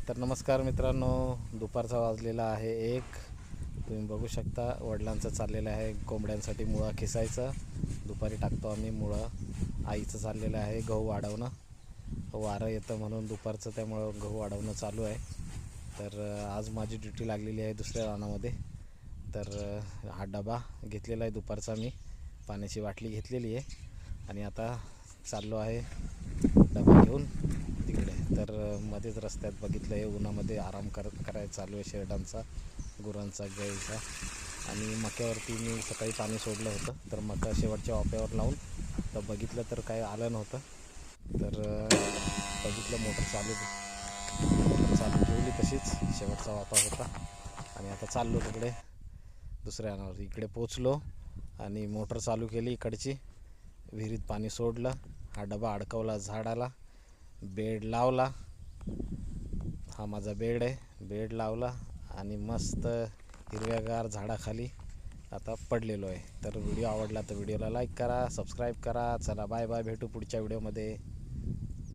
तर नमस्कार मित्रांनो, दुपारचा वाजलेला आहे 1. तुम्ही बघू शकता वडिलांचं चाललेलं आहे कोंबड्यांसाठी मुळा खिसायचं. दुपारी टाकतो आम्ही मुळं. आईचं चाललेलं आहे गहू वाढवणं. वारं येतं म्हणून दुपारचं, त्यामुळं गहू वाढवणं चालू आहे. तर आज माझी ड्युटी लागलेली आहे दुसऱ्या रानामध्ये. तर हा डबा घेतलेला आहे दुपारचा, मी पाण्याची बाटली घेतलेली आहे आणि आता चाललो आहे डबा घेऊन तिकडे. तर मध्येच रस्त्यात बघितलं आहे उन्हामध्ये आराम करायला चालू आहे शेरडांचा, गुरांचा, गाईचा. आणि मक्यावरती मी सकाळी पाणी सोडलं होतं, तर मका शेवटच्या वाफ्यावर लावून तर बघितलं तर काय आलं नव्हतं. तर बघितलं मोटर चालू ठेवली तशीच, शेवटचा वाफा होता. आणि आता चाललो तिकडे दुसऱ्या रानावर. इकडे पोचलो आणि मोटर चालू केली इकडची, विहिरीत पाणी सोडलं, हा डबा अडकवला झाडाला, बेड लावला. हा माझा बेड आहे, बेड लावला आणि मस्त हिरव्यागार झाडाखाली आता पडलेलो आहे. तर व्हिडिओ आवडला तर व्हिडिओला लाईक करा, सबस्क्राईब करा. चला बाय बाय, भेटू पुढच्या व्हिडिओमध्ये.